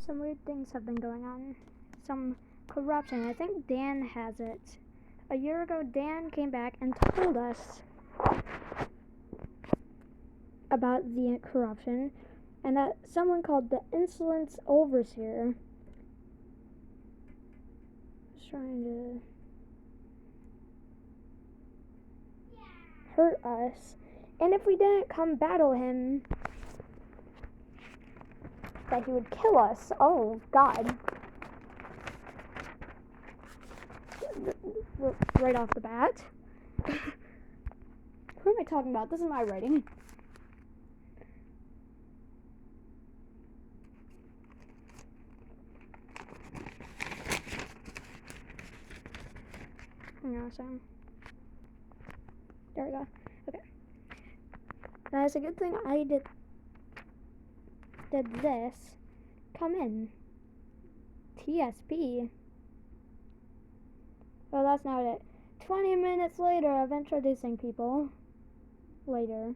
Some weird things have been going on. Some corruption. I think Dan has it. A year ago, Dan came back and told us about the corruption and that someone called the Insolence Overseer was trying to hurt us. And if we didn't come battle him, that he would kill us. Oh, God. Right off the bat. Who am I talking about? This is my writing. There we go. Okay. That's a good thing I did this. Come in. TSP. Well, that's not it. 20 minutes later of introducing people. Later.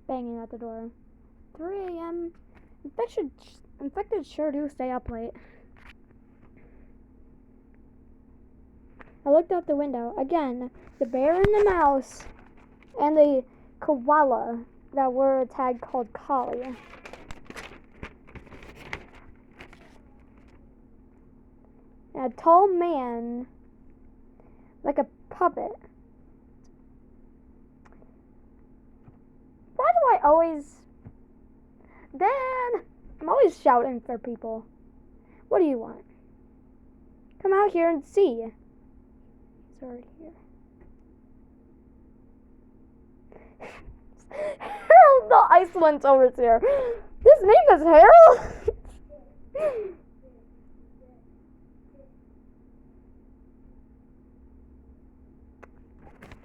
Banging at the door. 3 a.m. Infected sure do stay up late. I looked out the window. Again, the bear and the mouse and the koala that were a tag called Collie. And a tall man, like a puppet. Why do I always... Dan! I'm always shouting for people. What do you want? Come out here and see. It's already here. Harold the Iceland's Overseer. His name is Harold?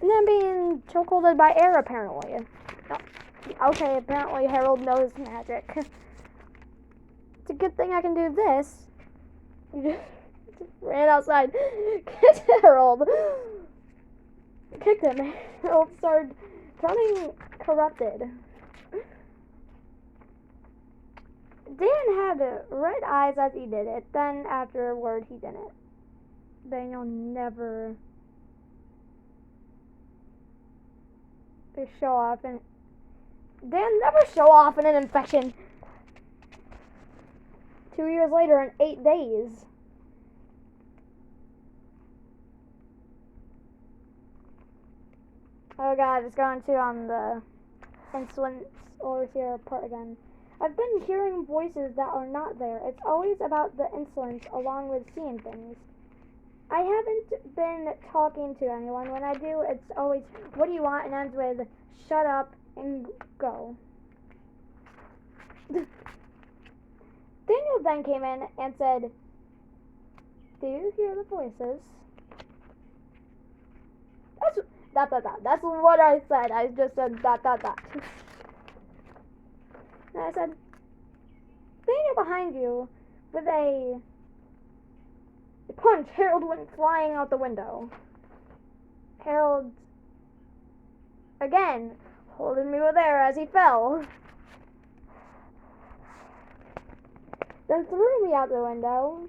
And then being chokeholded by air, apparently. Oh, okay, apparently Harold knows magic. It's a good thing I can do this. You just ran outside. Kicked Harold. Kicked him. Harold started turning corrupted. Dan had red eyes as he did it. Then afterward he didn't. Daniel never show off and Dan never show off in an infection. 2 years later in 8 days. Oh God, it's going to the Insolence Overseer part again. I've been hearing voices that are not there. It's always about the insolence along with seeing things. I haven't been talking to anyone. When I do, it's always, what do you want? And ends with, shut up and go. Daniel then came in and said, do you hear the voices? That's what I said. I just said ... And I said, Daniel behind you with a punch. Harold went flying out the window. Harold, again, holding me with air as he fell. Then threw me out the window.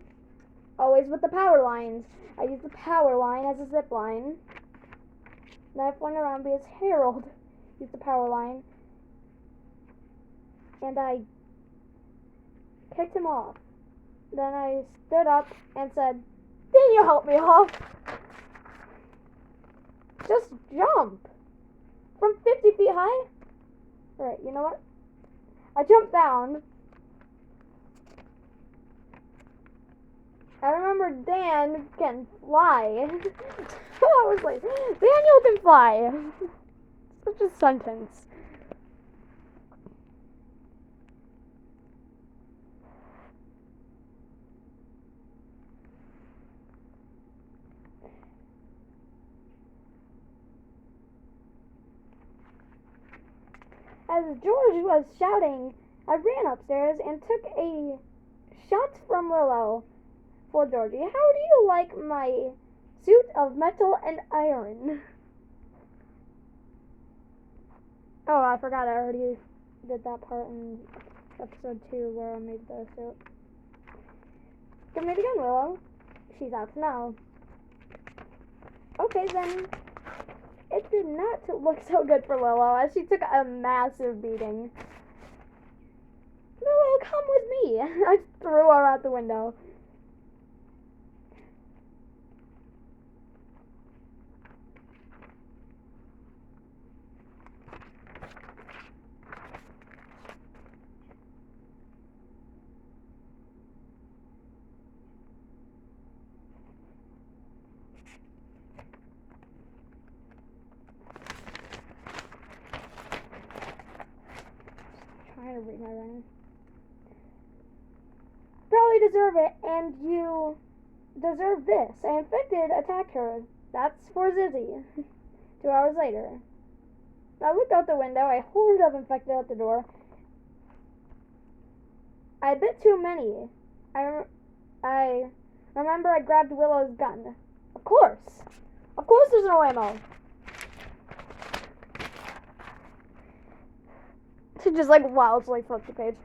Always with the power lines. I used the power line as a zip line. Then I flung around because Harold used the power line. And I kicked him off. Then I stood up and said, "Can you help me off? Just jump from 50 feet high." Alright, you know what? I jumped down. I remember Dan can fly. I was like, Daniel can fly. Such a sentence. As George was shouting, I ran upstairs and took a shot from Willow for Georgie. How do you like my suit of metal and iron? Oh, I forgot I already did that part in episode 2 where I made the suit. Give me the gun, Willow. She's out now. Okay, then. It did not look so good for Willow as she took a massive beating. Willow, come with me. I threw her out the window. Trying to read my writing. Probably deserve it, and you deserve this. I infected attacked her. That's for Zizzy. 2 hours later. I looked out the window. A horde of infected at the door. I bit too many. I remember I grabbed Willow's gun. Of course there's no ammo. She just like wildly flipped the page.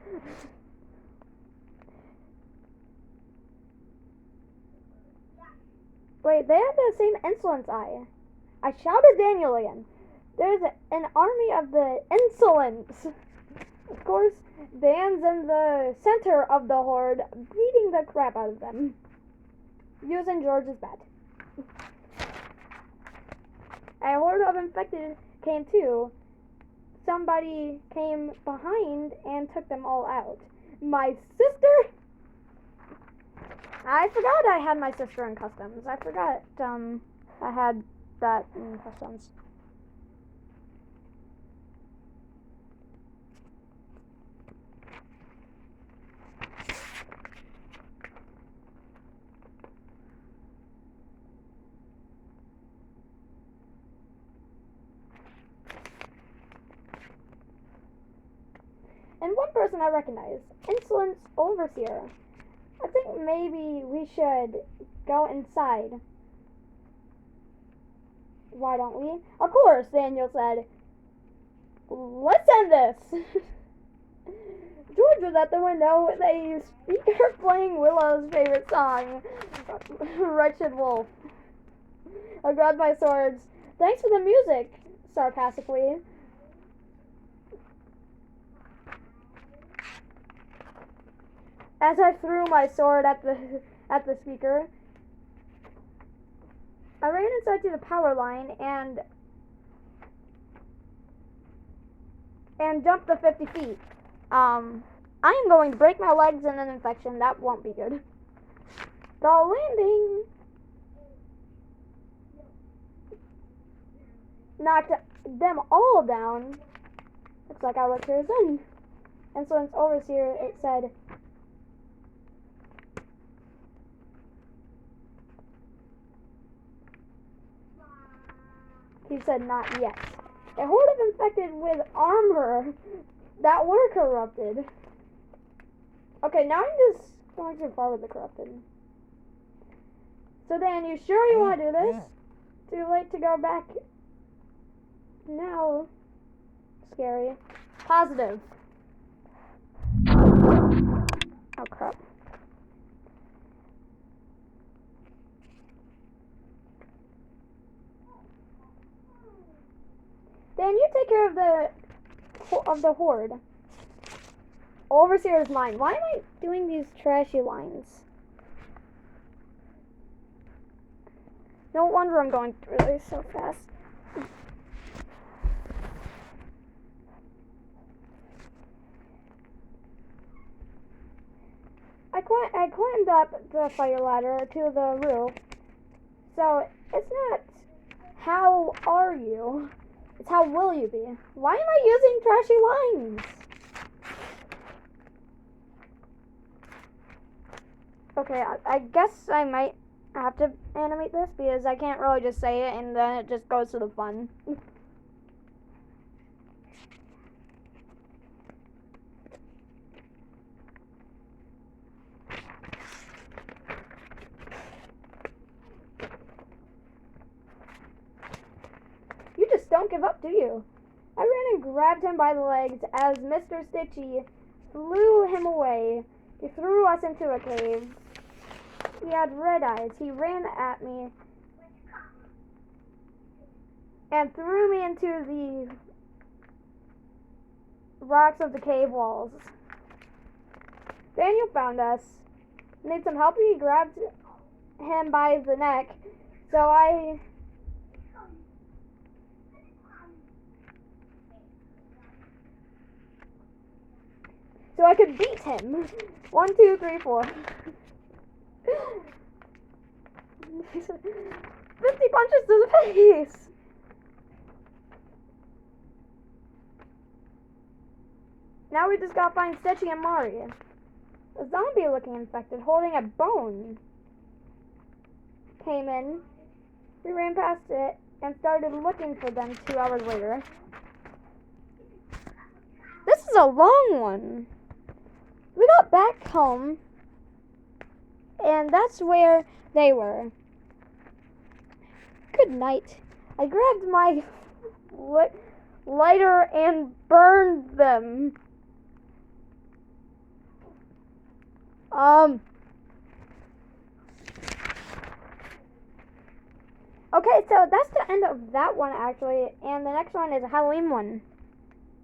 Wait, they have the same insolence I shouted Daniel again. There's an army of the insolents. Of course, Dan's in the center of the horde, beating the crap out of them. Using George's bat. A horde of infected came too. Somebody came behind and took them all out. My sister? I forgot I had my sister in customs. I forgot I had that in customs. And one person I recognize, Insolence Overseer. I think maybe we should go inside. Why don't we? Of course, Daniel said. Let's end this. George was at the window with a speaker playing Willow's favorite song, Wretched Wolf. I grabbed my swords. Thanks for the music, sarcastically. As I threw my sword at the speaker, I ran inside to the power line and jumped the 50 feet. I am going to break my legs in an infection. That won't be good. The landing knocked them all down. Looks like our work here is done. Insolence Overseer, it said. He said not yet. A horde of infected with armor that were corrupted. Okay, now I'm just going too far with the corrupted. So Dan, you sure you want to do this? Too late to go back now. Scary. Positive. Oh crap. Dan, you take care of the horde. Overseer is mine. Why am I doing these trashy lines? No wonder I'm going through this so fast. I climbed up the fire ladder to the roof. So it's not how are you? It's how will you be? Why am I using trashy lines? Okay, I guess I might have to animate this because I can't really just say it and then it just goes to the fun. You just don't give up, do you? I ran and grabbed him by the legs as Mr. Stitchy blew him away. He threw us into a cave. He had red eyes. He ran at me and threw me into the rocks of the cave walls. Daniel found us. Need some help? He grabbed him by the neck. So I could beat him. 1, 2, 3, 4. 50 punches to the face. Now we just gotta find Stitchy and Mari. A zombie looking infected holding a bone came in. We ran past it and started looking for them 2 hours later. This is a long one. We got back home and that's where they were. Good night. I grabbed my lighter and burned them. Okay, so that's the end of that one actually, and the next one is a Halloween one.